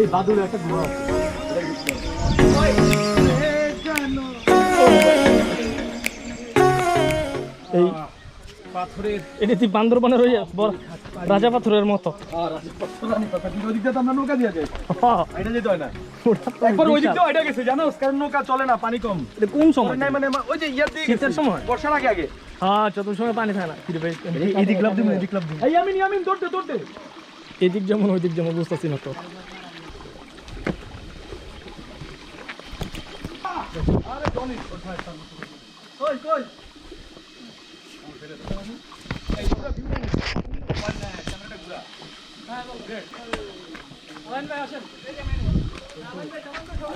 এই বাদুড়ে একটা গুহা আছে। এই পাথরের এটা তুই বান্দরবানের ওই রাজা পাথরের মতো। আমরা নৌকা দিয়ে যাই, এটা যেতে হয় না। একবার ওই দিক দিয়ে এটা গেছে জানো, কারণ নৌকা চলে না, পানি কম। কোন সময়? মানে ওই যে ইয়ার দিকে শীতের সময়, বর্ষার আগে আগে। হ্যাঁ, চতুর্থ সময় পানি থাকে না। এদিক লাভ দিন, এদিক লাভ দিন। এই আমি দৌড়তে দৌড়তে এদিক যেমন ওই দিক যেমন বুঝতেছি না তো। আরে জনি কই কই এই পুরো ভিউ নেই। ক্যামেরাটা ঘুরা। হ্যাঁ বল গ্রেট। আলাইন ভাই আসেন। এই যে আলাইন ভাই সামনে তো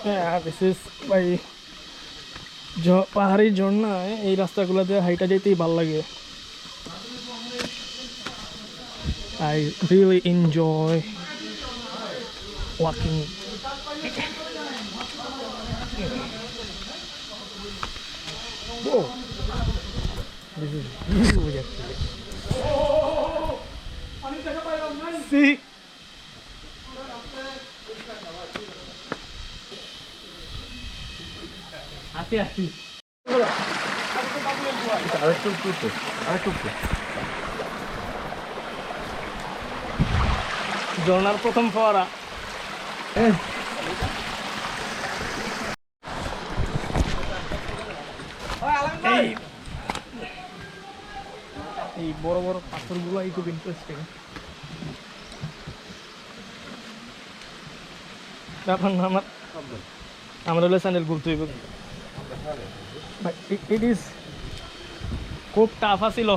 হ্যাঁ, দিস ইজ ভাই পাহাড়ি ঝর্ণায় এই রাস্তাগুলোতে হাইটা যেতেই ভালো লাগে। I really enjoy walking. Whoa, this is huge actually. See, আস্তে আস্তে আরেকটু উঠতে, আরেকটু উঠতে। ঝর্ণার প্রথম ফোয়ারা। এই বড় বড় পাথরগুলো খুব ইন্টারেস্টিং। ব্যাপার না আমার হলে স্যান্ডেল ঘুরতে হইব। ইট ইজ খুব টাফ আছিল।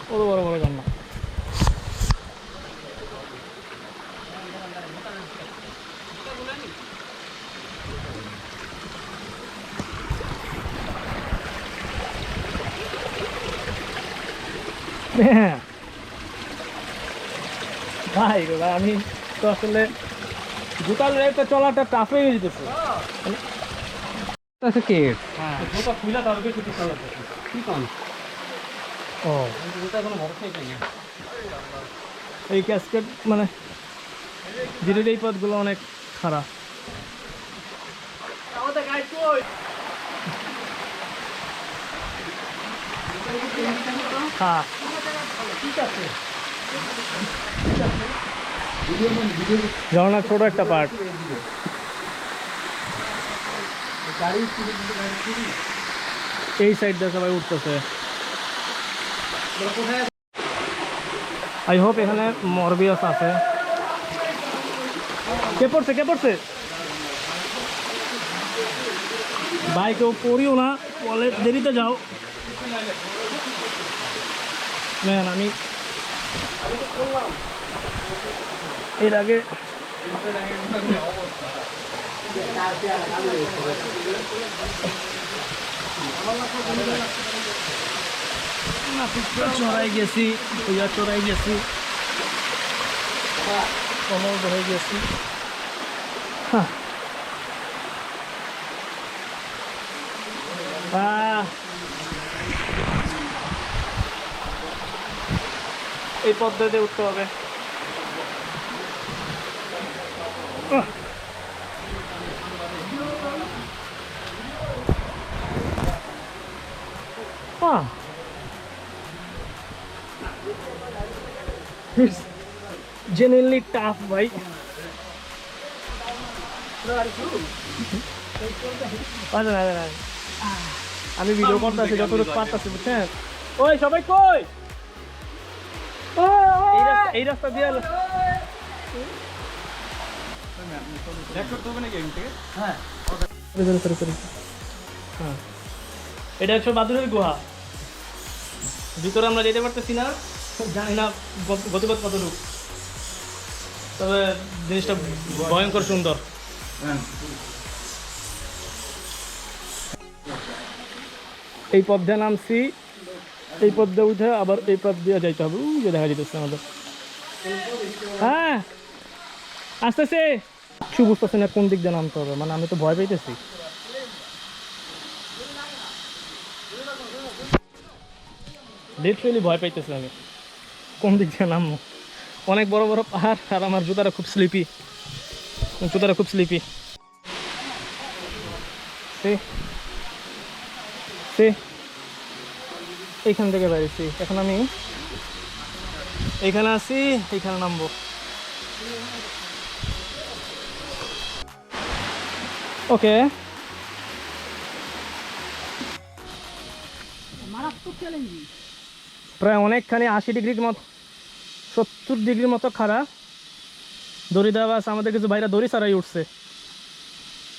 বড় বড় বড় ঝর্ণা। ভাই আমি তো আসলে জুতার একটা চলাটা টাফ হয়ে যেতেছে। জুতা খুলে তারপরে কিছু চালাতে কি কারণ? ও জুতা কোনো ভরসাই পাই না। এই ক্যাসকেট মানে ধীরে এই পথগুলো অনেক খারাপ। হ্যাঁ ঠিক আছে, ঝর্ণার ছোট একটা পার্ট। এই সাইড দিয়ে সবাই উঠতেছে। আই হোপ এখানে মরবিয়াস আছে। কে পড়ছে ভাই, কেউ পড়িও না, বলে দেরিতে যাও। ম্যান আমি এর আগে চড়াই গেছি, চড়াই গেছি, কমল ধরে গেছি। এই পদ্ধতিতে উঠতে হবে। It's genuinely tough, ভাই। আমি ভিডিও করতেছি যতটুকু পারতেছি, বুঝছেন? ওই সবাই কই? এই রাস্তা দিয়ে এটা হচ্ছে বাদুড়ের গুহা। ভিতরে আমরা যেতে পারতেছি না, জানি না গতিপথ কতটুকু, তবে জিনিসটা ভয়ঙ্কর সুন্দর। এই পথ দিয়ে নামছি, এই পথ দিয়ে উঠে আবার এই পথ দিয়ে যাইতে হবে। যে দেখা যেতেছে আমাদের। হ্যাঁ আসতেছে, কিছু বুঝতেছি না কোন দিক দিয়ে নামতে হবে, মানে আমি তো ভয় পাইতেছি। লিটারেলি ভয় পাইতেছি আমি কোন দিক দিয়ে নামবো। অনেক বড় বড় পাহাড় আর আমার জুতাটা খুব স্লিপি, এইখান থেকে বেরিয়েছি, এখন আমি এইখানে আছি, এইখানে নামবো। ওকে, প্রায় অনেকখানি 80 ডিগ্রির মতো 70 ডিগ্রির মতো খাড়া। দড়ি দেওয়া আছে, আমাদের কিছু ভাইরা দড়ি ছাড়াই উঠছে,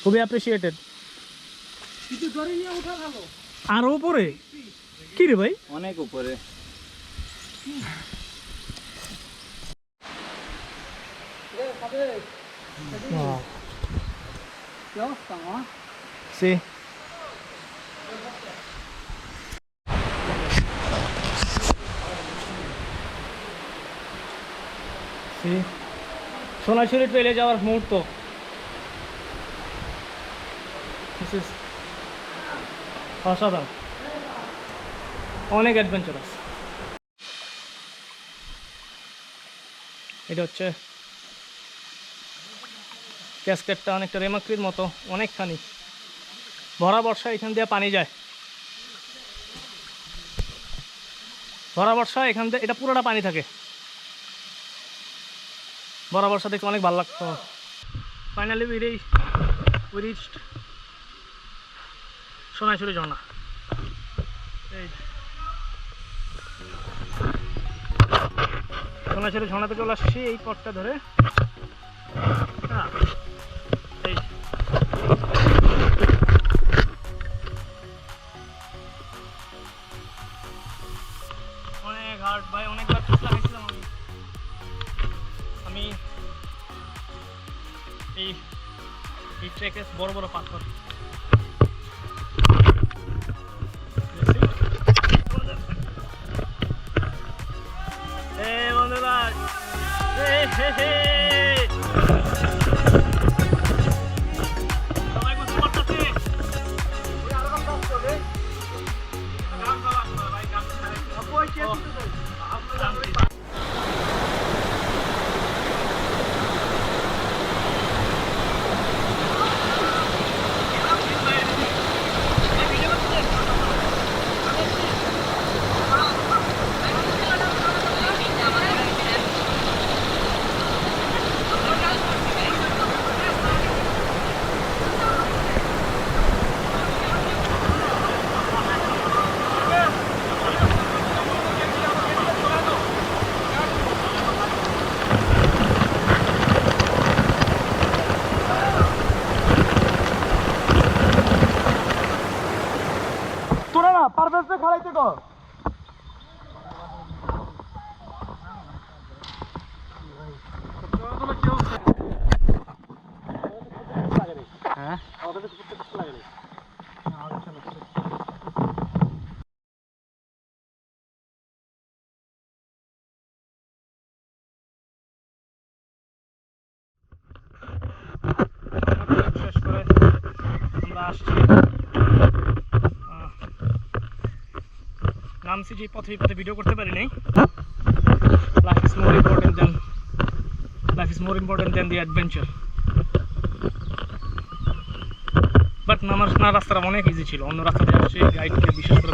খুবই অ্যাপ্রিসিয়েটেড। আরো উপরে কি রে ভাই, অনেক উপরে। Sí. সোনাইছড়ি ট্রেলে যাওয়ার মুহূর্ত। অসাধারণ, অনেক অ্যাডভেঞ্চারাস। এটা হচ্ছে ক্যাসকেটটা, অনেকটা রেমাক্রির মতো, অনেকখানি। ভরা বর্ষা এখান দিয়ে পানি যায়, ভরা বর্ষা এখান দিয়ে এটা পুরোটা পানি থাকে। ভরা বর্ষা দেখতে অনেক ভালো লাগতো। ফাইনালি উই রিচড সোনাইছড়ি ঝর্ণা। এই সোনাইছড়ি ঝর্ণাতে চলে আসছি এই পথটা ধরে। এই অনেক হার্ড ভাই, অনেকবার পিছলা খাইছিলাম আমি এই ট্রেকে বড় বড় পাথর। বন্ধুরা সবাই বুঝতে পারতেছি। পারফেক্ট খাড়াইতে কর। হ্যাঁ শেষ করে আমরা আসছি। নামছি যে পথে ভিডিও করতে পারি নাই। Life is more important than the adventure. But নামার রাস্তাটা অনেক ইজি ছিল, অন্য রাস্তা দিয়ে আসছি গাইডকে বিশেষ করে